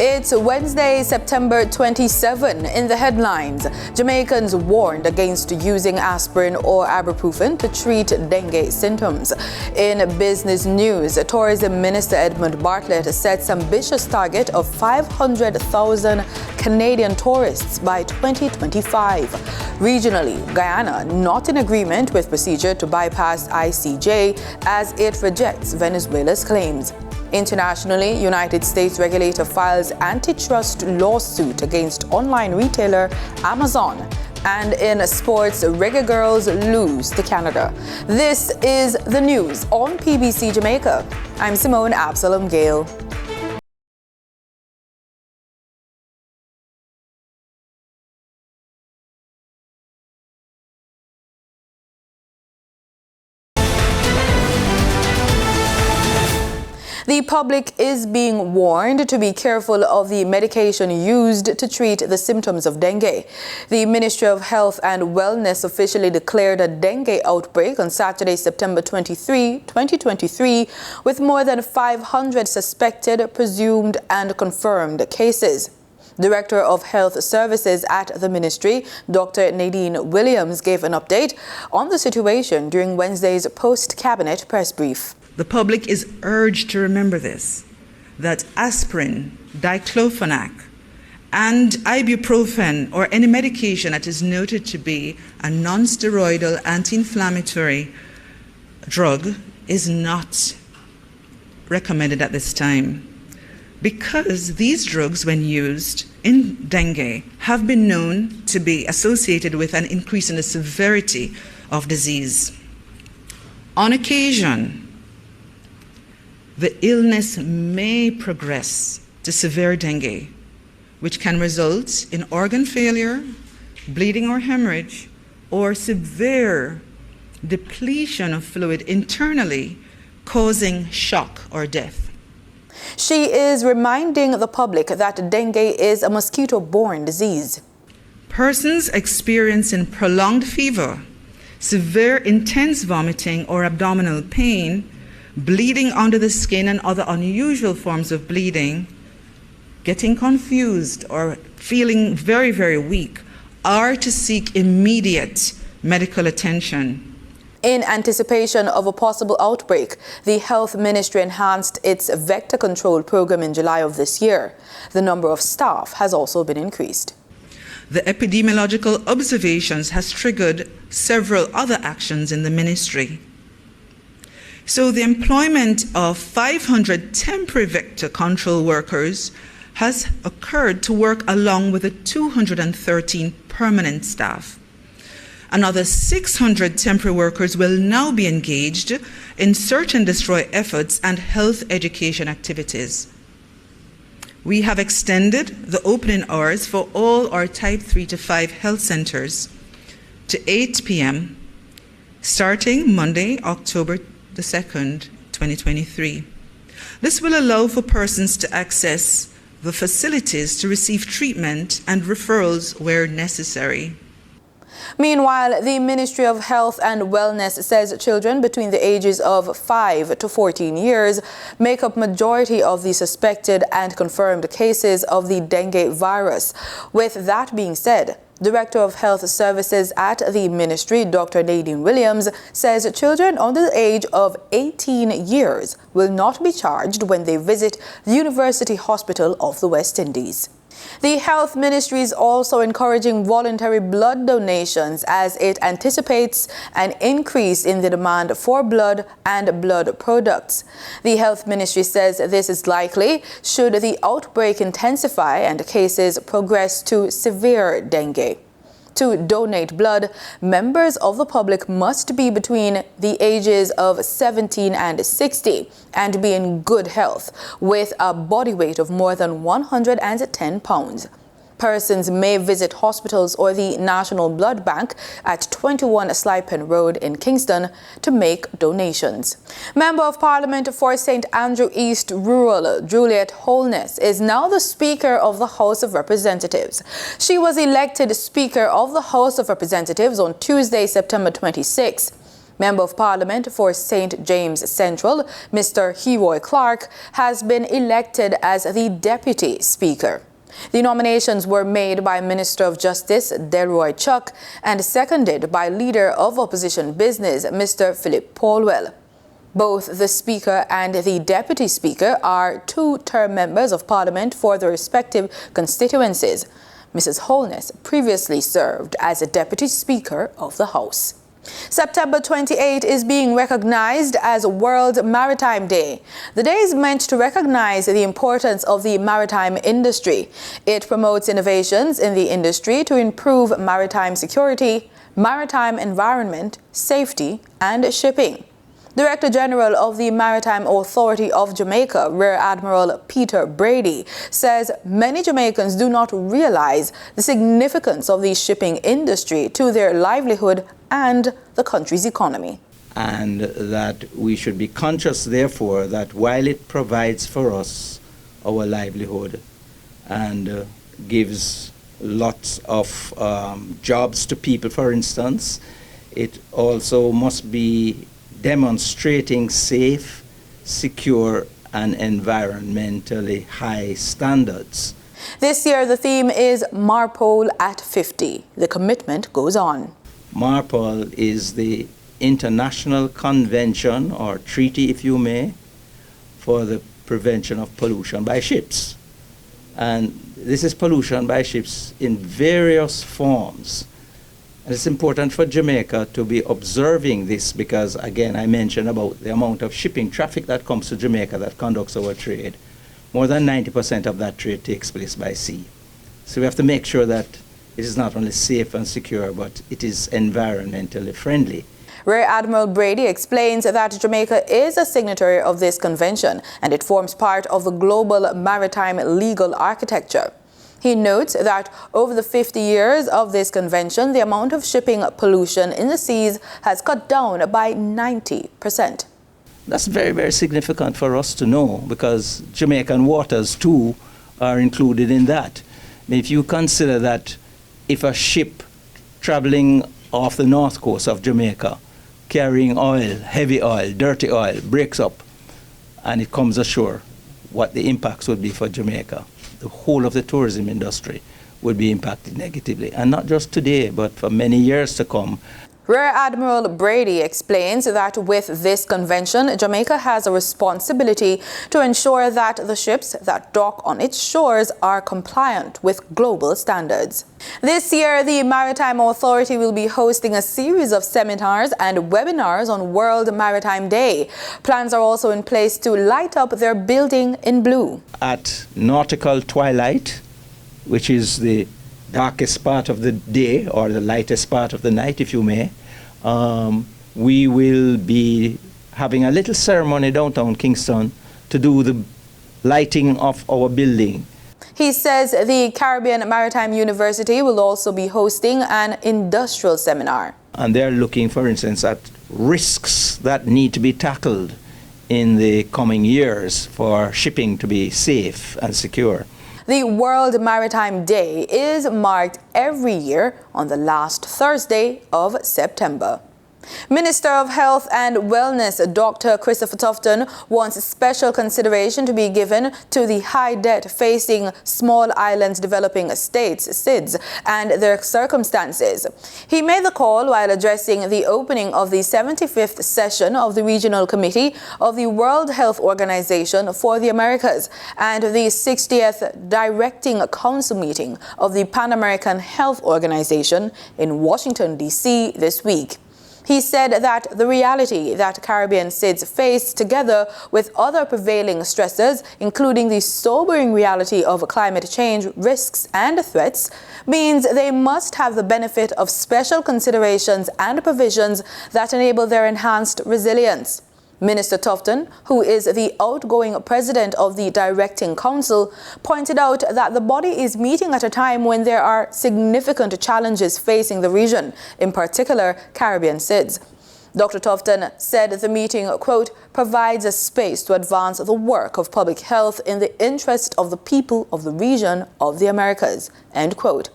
It's Wednesday, September 27. In the headlines, Jamaicans warned against using aspirin or ibuprofen to treat dengue symptoms. In business news, Tourism Minister Edmund Bartlett sets ambitious target of 500,000 Canadian tourists by 2025. Regionally, Guyana not in agreement with procedure to bypass ICJ as it rejects Venezuela's claims. Internationally, United States regulator files antitrust lawsuit against online retailer Amazon. And in sports, Reggae Girls lose to Canada. This is the news on PBC Jamaica. I'm Simone Absalom Gale. The public is being warned to be careful of the medication used to treat the symptoms of dengue. The Ministry of Health and Wellness officially declared a dengue outbreak on Saturday, September 23, 2023, with more than 500 suspected, presumed, and confirmed cases. Director of Health Services at the ministry, Dr. Nadine Williams, gave an update on the situation during Wednesday's post-cabinet press brief. The public is urged to remember this, that aspirin, diclofenac, and ibuprofen, or any medication that is noted to be a non-steroidal anti-inflammatory drug, is not recommended at this time, because these drugs, when used in dengue, have been known to be associated with an increase in the severity of disease. On occasion, the illness may progress to severe dengue, which can result in organ failure, bleeding or hemorrhage, or severe depletion of fluid internally, causing shock or death. She is reminding the public that dengue is a mosquito-borne disease. Persons experiencing prolonged fever, severe intense vomiting or abdominal pain, bleeding under the skin and other unusual forms of bleeding, getting confused or feeling very, very weak, are to seek immediate medical attention. In anticipation of a possible outbreak, the Health Ministry enhanced its vector control program in July of this year. The number of staff has also been increased. The epidemiological observations has triggered several other actions in the ministry. So the employment of 500 temporary vector control workers has occurred to work along with the 213 permanent staff. Another 600 temporary workers will now be engaged in search and destroy efforts and health education activities. We have extended the opening hours for all our Type 3 to 5 health centers to 8 p.m. starting Monday, October the 2nd, 2023. This will allow for persons to access the facilities to receive treatment and referrals where necessary. Meanwhile, the Ministry of Health and Wellness says children between the ages of 5 to 14 years make up majority of the suspected and confirmed cases of the dengue virus. With that being said, Director of Health Services at the ministry, Dr. Nadine Williams, says children under the age of 18 years will not be charged when they visit the University Hospital of the West Indies. The Health Ministry is also encouraging voluntary blood donations as it anticipates an increase in the demand for blood and blood products. The Health Ministry says this is likely should the outbreak intensify and cases progress to severe dengue. To donate blood, members of the public must be between the ages of 17 and 60 and be in good health with a body weight of more than 110 pounds. Persons may visit hospitals or the National Blood Bank at 21 Slipen Road in Kingston to make donations. Member of Parliament for St. Andrew East Rural, Juliet Holness, is now the Speaker of the House of Representatives. She was elected Speaker of the House of Representatives on Tuesday, September 26. Member of Parliament for St. James Central, Mr. Heroy Clark, has been elected as the Deputy Speaker. The nominations were made by Minister of Justice Delroy Chuck and seconded by Leader of Opposition Business Mr. Philip Paulwell. Both the Speaker and the Deputy Speaker are two-term members of Parliament for their respective constituencies. Mrs. Holness previously served as a Deputy Speaker of the House. September 28 is being recognized as World Maritime Day. The day is meant to recognize the importance of the maritime industry. It promotes innovations in the industry to improve maritime security, maritime environment, safety, and shipping. Director General of the Maritime Authority of Jamaica, Rear Admiral Peter Brady, says many Jamaicans do not realize the significance of the shipping industry to their livelihood and the country's economy. And that we should be conscious, therefore, that while it provides for us our livelihood and gives lots of jobs to people, for instance, it also must be demonstrating safe, secure, and environmentally high standards. This year, the theme is MARPOL at 50. The commitment goes on. MARPOL is the International Convention, or treaty, if you may, for the prevention of pollution by ships. And this is pollution by ships in various forms. And it's important for Jamaica to be observing this because, again, I mentioned about the amount of shipping traffic that comes to Jamaica that conducts our trade. More than 90% of that trade takes place by sea. So we have to make sure that it is not only safe and secure, but it is environmentally friendly. Rear Admiral Brady explains that Jamaica is a signatory of this convention and it forms part of the global maritime legal architecture. He notes that over the 50 years of this convention, the amount of shipping pollution in the seas has cut down by 90%. That's very, very significant for us to know because Jamaican waters, too, are included in that. If you consider that if a ship traveling off the north coast of Jamaica, carrying oil, heavy oil, dirty oil, breaks up, and it comes ashore, what the impacts would be for Jamaica. The whole of the tourism industry would be impacted negatively, and not just today, but for many years to come. Rear Admiral Brady explains that with this convention, Jamaica has a responsibility to ensure that the ships that dock on its shores are compliant with global standards. This year, the Maritime Authority will be hosting a series of seminars and webinars on World Maritime Day. Plans are also in place to light up their building in blue. At nautical twilight, which is the darkest part of the day or the lightest part of the night, if you may, we will be having a little ceremony downtown Kingston to do the lighting of our building. He says the Caribbean Maritime University will also be hosting an industrial seminar. And they're looking, for instance, at risks that need to be tackled in the coming years for shipping to be safe and secure. The World Maritime Day is marked every year on the last Thursday of September. Minister of Health and Wellness Dr. Christopher Tufton wants special consideration to be given to the high debt facing small islands developing states, SIDS, and their circumstances. He made the call while addressing the opening of the 75th session of the Regional Committee of the World Health Organization for the Americas and the 60th Directing Council meeting of the Pan American Health Organization in Washington, D.C. this week. He said that the reality that Caribbean SIDS face, together with other prevailing stresses, including the sobering reality of climate change risks and threats, means they must have the benefit of special considerations and provisions that enable their enhanced resilience. Minister Tufton, who is the outgoing president of the Directing Council, pointed out that the body is meeting at a time when there are significant challenges facing the region, in particular Caribbean SIDS. Dr. Tufton said the meeting, quote, provides a space to advance the work of public health in the interest of the people of the region of the Americas, end quote.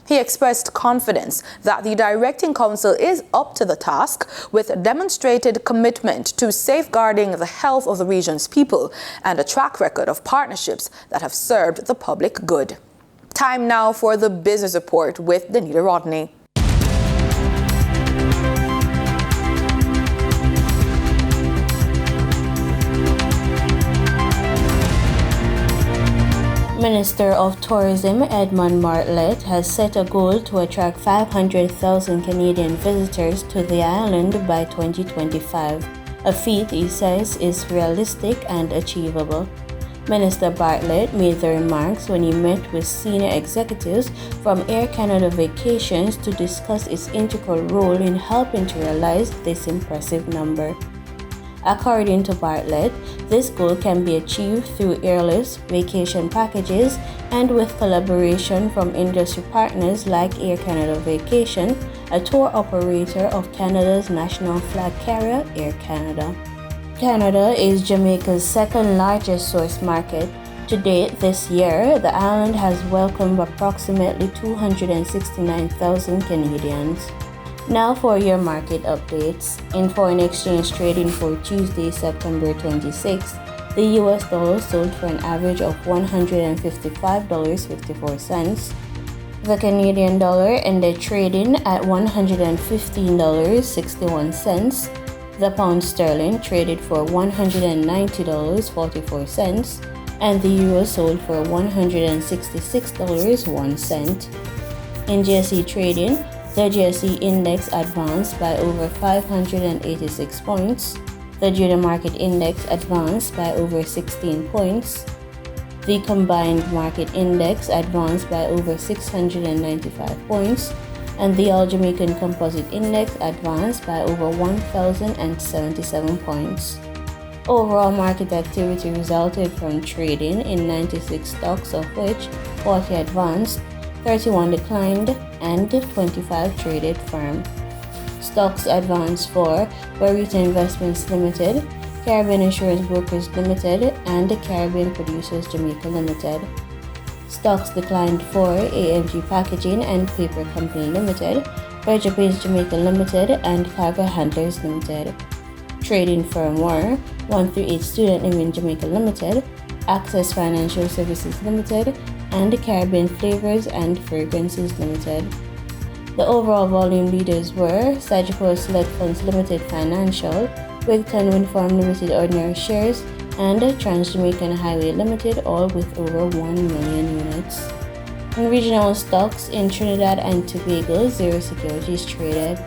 He expressed confidence that the Directing Council is up to the task with demonstrated commitment to safeguarding the health of the region's people and a track record of partnerships that have served the public good. Time now for the business report with Danita Rodney. Minister of Tourism Edmund Bartlett has set a goal to attract 500,000 Canadian visitors to the island by 2025, a feat he says is realistic and achievable. Minister Bartlett made the remarks when he met with senior executives from Air Canada Vacations to discuss its integral role in helping to realize this impressive number. According to Bartlett, this goal can be achieved through airlifts, vacation packages, and with collaboration from industry partners like Air Canada Vacation, a tour operator of Canada's national flag carrier, Air Canada. Canada is Jamaica's second largest source market. To date this year, the island has welcomed approximately 269,000 Canadians. Now for your market updates. In foreign exchange trading for Tuesday, September 26, the US dollar sold for an average of $155.54. The Canadian dollar ended trading at $115.61. The pound sterling traded for $190.44, and the euro sold for $166.01. In GSE trading, the GSE index advanced by over 586 points. The junior market index advanced by over 16 points. The combined market index advanced by over 695 points. And the All Jamaican Composite Index advanced by over 1,077 points. Overall market activity resulted from trading in 96 stocks, of which 40 advanced, 31 declined, and 25 traded firm. Stocks advanced for Barbados Investments Limited, Caribbean Insurance Brokers Limited, and Caribbean Producers Jamaica Limited. Stocks declined for AMG Packaging and Paper Company Limited, Base Jamaica Limited, and Cargo Handlers Limited. Trading firm were 138 Student Living Jamaica Limited, Access Financial Services Limited, and Caribbean Flavors and Fragrances Limited. The overall volume leaders were Sagicor Select Funds Limited Financial, Wigton Wind Farm Limited Ordinary Shares, and Trans-Jamaican Highway Limited, all with over 1 million units. In regional stocks, in Trinidad and Tobago, zero securities traded.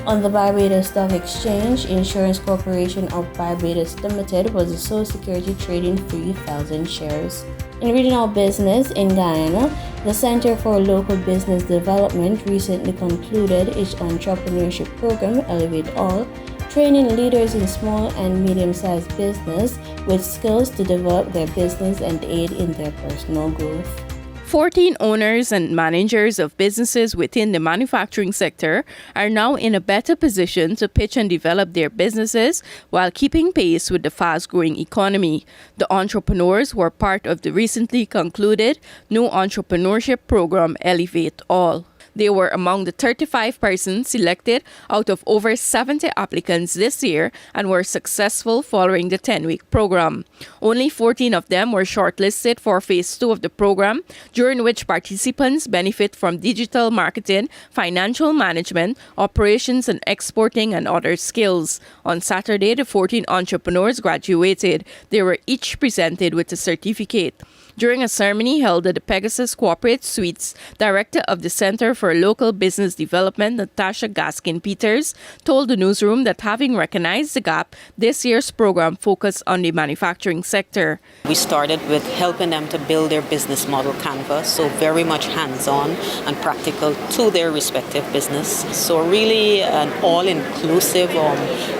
On the Barbados Stock Exchange, Insurance Corporation of Barbados Limited was the sole security trading 3,000 shares. In regional business, in Guyana, the Center for Local Business Development recently concluded its Entrepreneurship program, Elevate All, training leaders in small and medium-sized business with skills to develop their business and aid in their personal growth. 14 owners and managers of businesses within the manufacturing sector are now in a better position to pitch and develop their businesses while keeping pace with the fast-growing economy. The entrepreneurs were part of the recently concluded new entrepreneurship program, Elevate All. They were among the 35 persons selected out of over 70 applicants this year and were successful following the 10-week program. Only 14 of them were shortlisted for Phase 2 of the program, during which participants benefit from digital marketing, financial management, operations and exporting, and other skills. On Saturday, the 14 entrepreneurs graduated. They were each presented with a certificate. During a ceremony held at the Pegasus Corporate Suites, Director of the Center for Local Business Development, Natasha Gaskin-Peters, told the newsroom that having recognized the gap, this year's program focused on the manufacturing sector. We started with helping them to build their business model canvas, so very much hands-on and practical to their respective business. So really an all-inclusive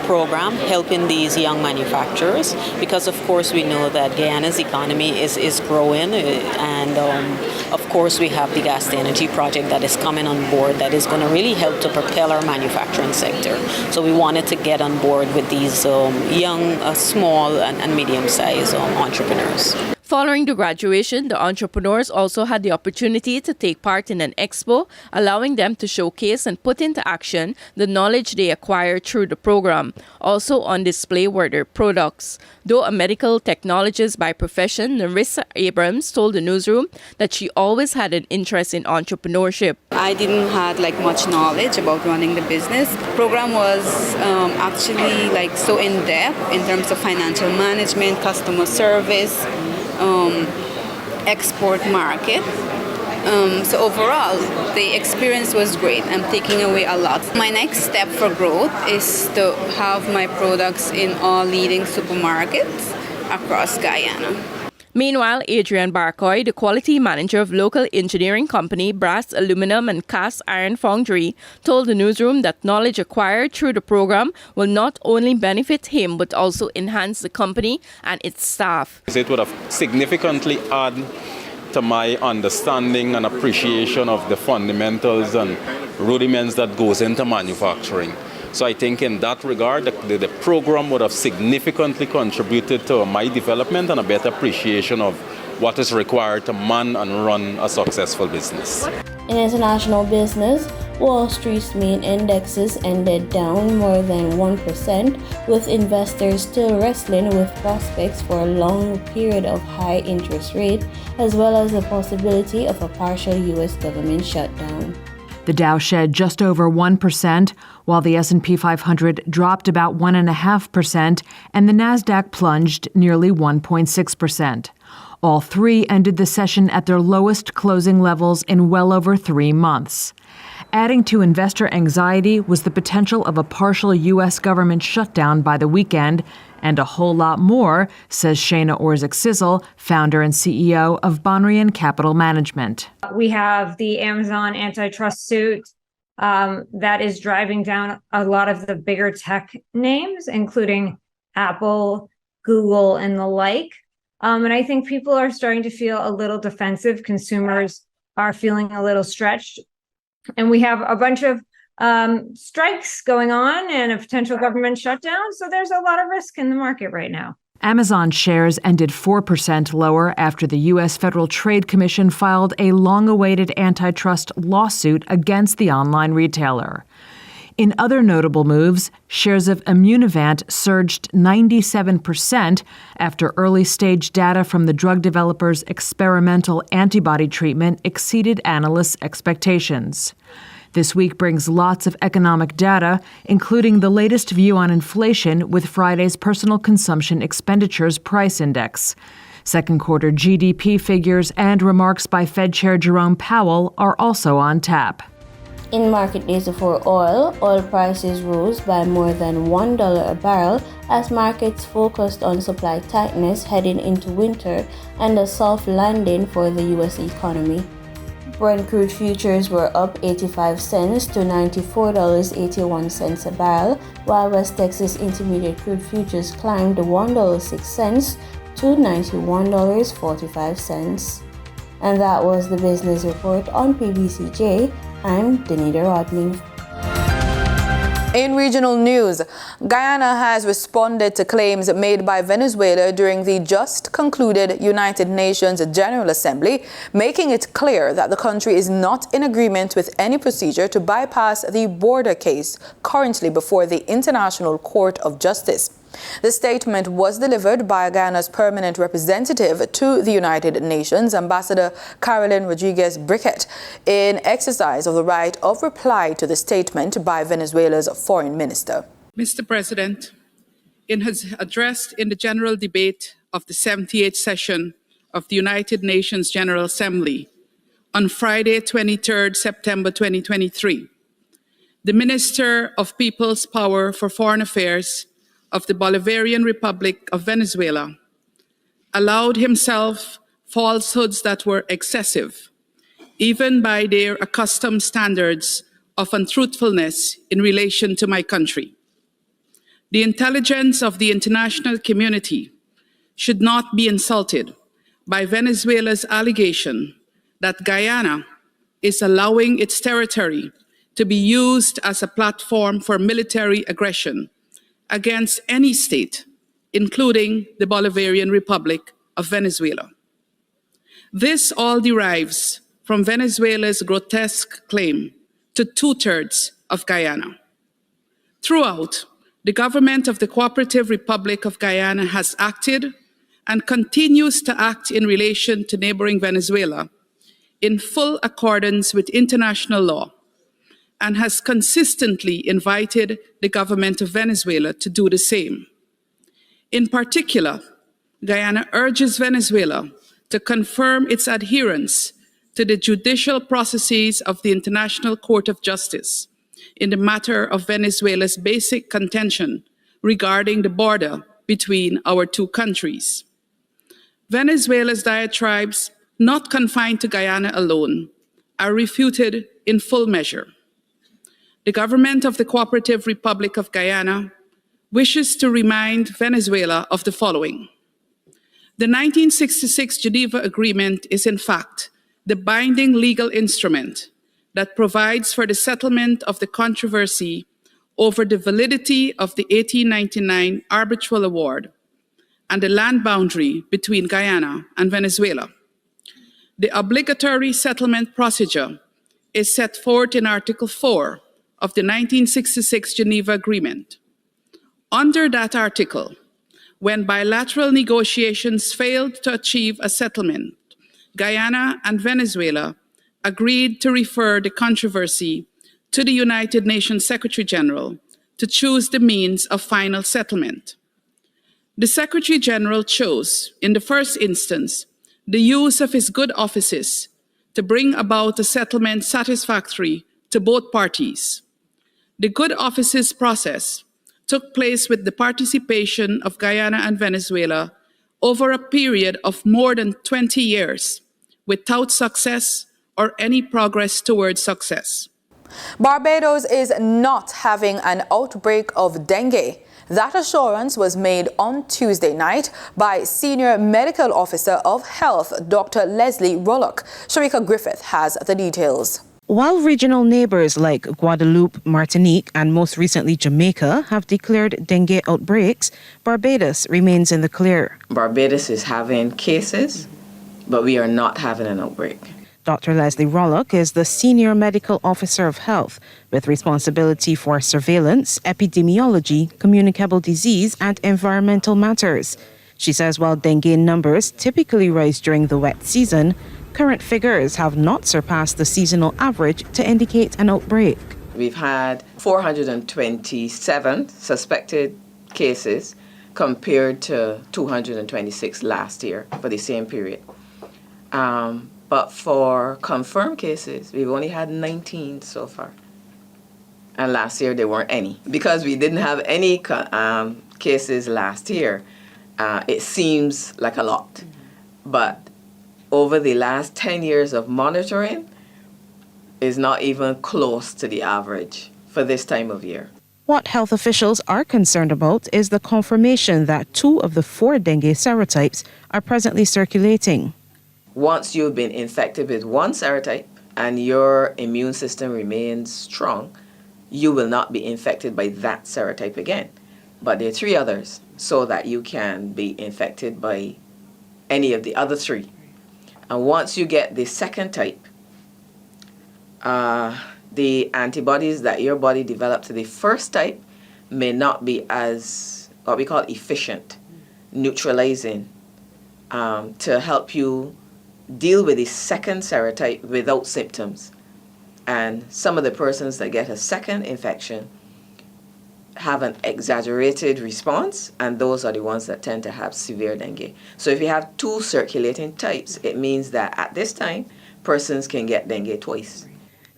program helping these young manufacturers, because of course we know that Guyana's economy is growing, and of course we have the gas to energy project that is coming on board that is going to really help to propel our manufacturing sector. So we wanted to get on board with these young, small and medium-sized entrepreneurs. Following the graduation, the entrepreneurs also had the opportunity to take part in an expo, allowing them to showcase and put into action the knowledge they acquired through the program. Also on display were their products. Though a medical technologist by profession, Narissa Abrams told the newsroom that she always had an interest in entrepreneurship. I didn't have much knowledge about running the business. The program was actually so in depth in terms of financial management, customer service, export market. So overall, the experience was great. I'm taking away a lot. My next step for growth is to have my products in all leading supermarkets across Guyana. Meanwhile, Adrian Barcoy, the quality manager of local engineering company Brass Aluminum and Cast Iron Foundry, told the newsroom that knowledge acquired through the program will not only benefit him but also enhance the company and its staff. It would have significantly added to my understanding and appreciation of the fundamentals and rudiments that goes into manufacturing. So I think in that regard, the program would have significantly contributed to my development and a better appreciation of what is required to man and run a successful business. In international business, Wall Street's main indexes ended down more than 1%, with investors still wrestling with prospects for a long period of high interest rate, as well as the possibility of a partial U.S. government shutdown. The Dow shed just over 1%, while the S&P 500 dropped about 1.5%, and the Nasdaq plunged nearly 1.6%. All three ended the session at their lowest closing levels in well over 3 months. Adding to investor anxiety was the potential of a partial U.S. government shutdown by the weekend, and a whole lot more, says Shayna Orzik-Sizzle, founder and CEO of Bonrian Capital Management. We have the Amazon antitrust suit that is driving down a lot of the bigger tech names, including Apple, Google, and the like. And I think people are starting to feel a little defensive. Consumers are feeling a little stretched. And we have a bunch of strikes going on and a potential government shutdown. So there's a lot of risk in the market right now. Amazon shares ended 4% lower after the U.S. Federal Trade Commission filed a long-awaited antitrust lawsuit against the online retailer. In other notable moves, shares of Immunovant surged 97% after early-stage data from the drug developer's experimental antibody treatment exceeded analysts' expectations. This week brings lots of economic data, including the latest view on inflation with Friday's Personal Consumption Expenditures Price Index. Second quarter GDP figures and remarks by Fed Chair Jerome Powell are also on tap. In market data for oil prices rose by more than $1 a barrel as markets focused on supply tightness heading into winter and a soft landing for the U.S. economy. Brent crude futures were up 85 cents to $94.81 a barrel, while West Texas Intermediate crude futures climbed $1.06 to $91.45. And that was the business report on PBCJ. I'm Danita Rodney. In regional news, Guyana has responded to claims made by Venezuela during the just concluded United Nations General Assembly, making it clear that the country is not in agreement with any procedure to bypass the border case currently before the International Court of Justice. The statement was delivered by Guyana's permanent representative to the United Nations, Ambassador Carolyn Rodriguez Briquet, in exercise of the right of reply to the statement by Venezuela's foreign minister. Mr. President, in his address in the general debate of the 78th session of the United Nations General Assembly on Friday, 23rd September 2023, the Minister of People's Power for Foreign Affairs of the Bolivarian Republic of Venezuela allowed himself falsehoods that were excessive, even by their accustomed standards of untruthfulness in relation to my country. The intelligence of the international community should not be insulted by Venezuela's allegation that Guyana is allowing its territory to be used as a platform for military aggression against any state, including the Bolivarian Republic of Venezuela. This all derives from Venezuela's grotesque claim to 2/3 of Guyana. Throughout, the government of the Cooperative Republic of Guyana has acted and continues to act in relation to neighboring Venezuela in full accordance with international law and has consistently invited the government of Venezuela to do the same. In particular, Guyana urges Venezuela to confirm its adherence to the judicial processes of the International Court of Justice in the matter of Venezuela's basic contention regarding the border between our two countries. Venezuela's diatribes, not confined to Guyana alone, are refuted in full measure. The government of the Cooperative Republic of Guyana wishes to remind Venezuela of the following. The 1966 Geneva Agreement is, in fact, the binding legal instrument that provides for the settlement of the controversy over the validity of the 1899 arbitral award and the land boundary between Guyana and Venezuela. The obligatory settlement procedure is set forth in Article 4 of the 1966 Geneva Agreement. Under that article, when bilateral negotiations failed to achieve a settlement, Guyana and Venezuela agreed to refer the controversy to the United Nations Secretary-General to choose the means of final settlement. The Secretary-General chose, in the first instance, the use of his good offices to bring about a settlement satisfactory to both parties. The good offices process took place with the participation of Guyana and Venezuela over a period of more than 20 years, without success or any progress towards success. Barbados is not having an outbreak of dengue. That assurance was made on Tuesday night by Senior Medical Officer of Health, Dr. Leslie Rollock. Sharika Griffith has the details. While regional neighbors like Guadeloupe, Martinique, and most recently Jamaica have declared dengue outbreaks, Barbados remains in the clear. Barbados is having cases, but we are not having an outbreak. Dr. Leslie Rollock is the Senior Medical Officer of Health with responsibility for surveillance, epidemiology, communicable disease, and environmental matters. She says while dengue numbers typically rise during the wet season, current figures have not surpassed the seasonal average to indicate an outbreak. We've had 427 suspected cases compared to 226 last year for the same period. But for confirmed cases, we've only had 19 so far. And last year there weren't any. Because we didn't have any cases last year, it seems like a lot. But over the last 10 years of monitoring is not even close to the average for this time of year. What health officials are concerned about is the confirmation that 2 of the 4 dengue serotypes are presently circulating. Once you've been infected with one serotype and your immune system remains strong, you will not be infected by that serotype again. But there are 3 others, so that you can be infected by any of the other 3. And once you get the second type, the antibodies that your body developed to the first type may not be as, what we call efficient, neutralizing, to help you deal with the second serotype without symptoms. And some of the persons that get a second infection have an exaggerated response, and those are the ones that tend to have severe dengue. So if you have 2 circulating types, it means that at this time, persons can get dengue twice.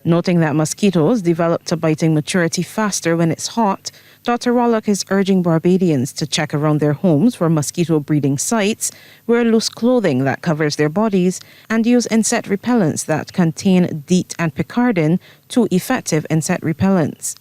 Noting that mosquitoes develop to biting maturity faster when it's hot, Dr. Rollock is urging Barbadians to check around their homes for mosquito breeding sites, wear loose clothing that covers their bodies, and use insect repellents that contain DEET and Picardin, 2 effective insect repellents.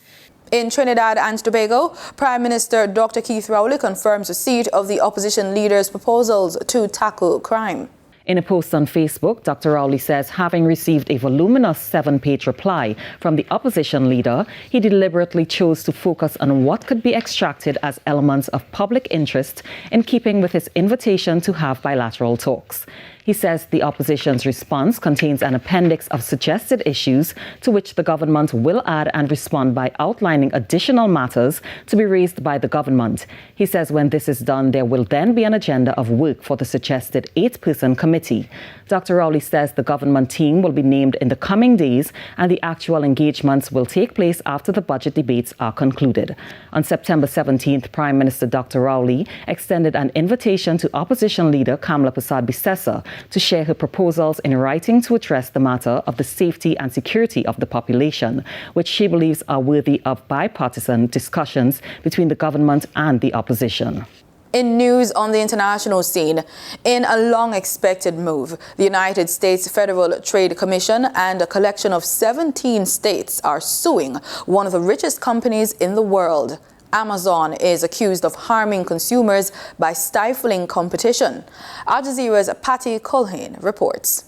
In Trinidad and Tobago, Prime Minister Dr. Keith Rowley confirms receipt of the opposition leader's proposals to tackle crime. In a post on Facebook, Dr. Rowley says having received a voluminous 7-page reply from the opposition leader, he deliberately chose to focus on what could be extracted as elements of public interest in keeping with his invitation to have bilateral talks. He says the opposition's response contains an appendix of suggested issues to which the government will add and respond by outlining additional matters to be raised by the government. He says when this is done, there will then be an agenda of work for the suggested 8-person committee. Dr. Rowley says the government team will be named in the coming days and the actual engagements will take place after the budget debates are concluded. On September 17th, Prime Minister Dr. Rowley extended an invitation to opposition leader Kamala Persad-Bissessar to share her proposals in writing to address the matter of the safety and security of the population, which she believes are worthy of bipartisan discussions between the government and the opposition. In news on the international scene, in a long-expected move, the United States Federal Trade Commission and a collection of 17 states are suing one of the richest companies in the world. Amazon is accused of harming consumers by stifling competition. Al Jazeera's Patty Culhane reports.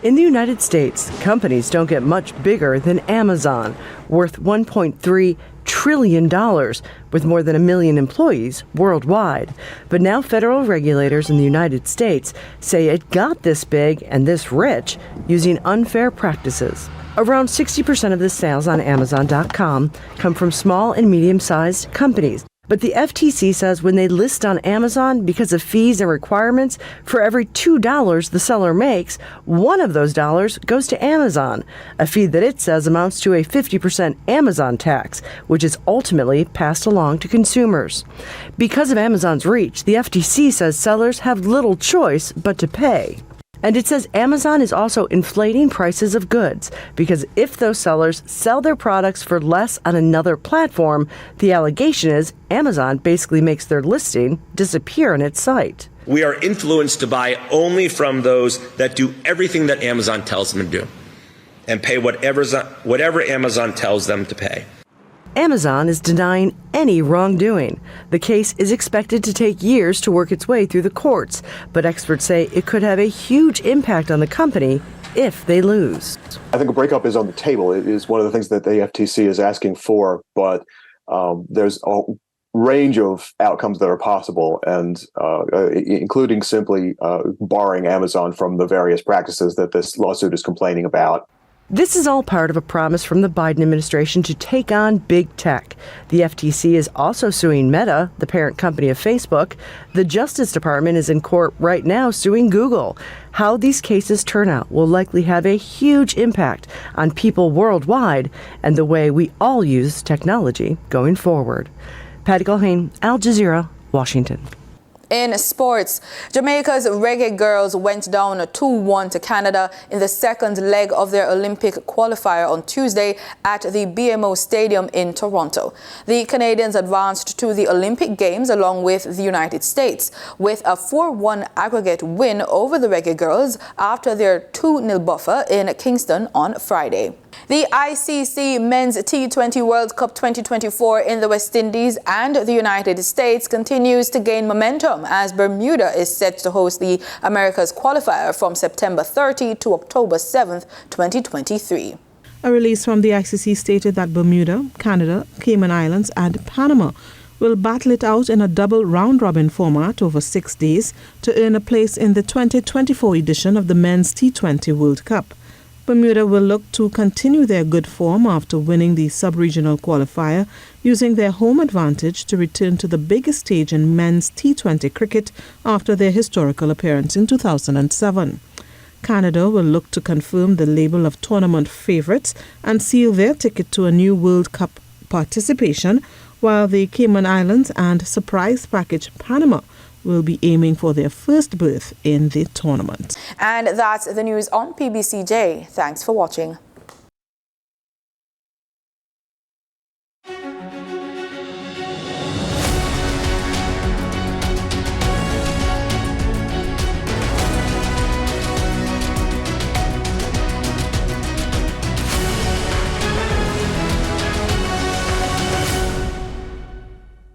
In the United States, companies don't get much bigger than Amazon, worth $1.3 trillion, with more than 1 million employees worldwide. But now federal regulators in the United States say it got this big and this rich using unfair practices. Around 60% of the sales on Amazon.com come from small and medium-sized companies. But the FTC says when they list on Amazon, because of fees and requirements, for every $2 the seller makes, one of those dollars goes to Amazon, a fee that it says amounts to a 50% Amazon tax, which is ultimately passed along to consumers. Because of Amazon's reach, the FTC says sellers have little choice but to pay. And it says Amazon is also inflating prices of goods because if those sellers sell their products for less on another platform, the allegation is Amazon basically makes their listing disappear on its site. We are influenced to buy only from those that do everything that Amazon tells them to do and pay whatever Amazon tells them to pay. Amazon is denying any wrongdoing. The case is expected to take years to work its way through the courts, but experts say it could have a huge impact on the company if they lose. I think a breakup is on the table. It is one of the things that the FTC is asking for, but there's a range of outcomes that are possible, and including simply barring Amazon from the various practices that this lawsuit is complaining about. This is all part of a promise from the Biden administration to take on big tech. The FTC is also suing Meta, the parent company of Facebook. The Justice Department is in court right now suing Google. How these cases turn out will likely have a huge impact on people worldwide and the way we all use technology going forward. Patty Culhane, Al Jazeera, Washington. In sports, Jamaica's Reggae Girls went down 2-1 to Canada in the second leg of their Olympic qualifier on Tuesday at the BMO Stadium in Toronto. The Canadians advanced to the Olympic Games along with the United States with a 4-1 aggregate win over the Reggae Girls after their 2-0 buffer in Kingston on Friday. The ICC Men's T20 World Cup 2024 in the West Indies and the United States continues to gain momentum as Bermuda is set to host the Americas qualifier from September 30 to October 7th, 2023. A release from the ICC stated that Bermuda, Canada, Cayman Islands and Panama will battle it out in a double round-robin format over 6 days to earn a place in the 2024 edition of the Men's T20 World Cup. Bermuda will look to continue their good form after winning the sub-regional qualifier, using their home advantage to return to the biggest stage in men's T20 cricket after their historical appearance in 2007. Canada will look to confirm the label of tournament favourites and seal their ticket to a new World Cup participation, while the Cayman Islands and surprise package Panama will be aiming for their first berth in the tournament. And that's the news on PBCJ. Thanks for watching.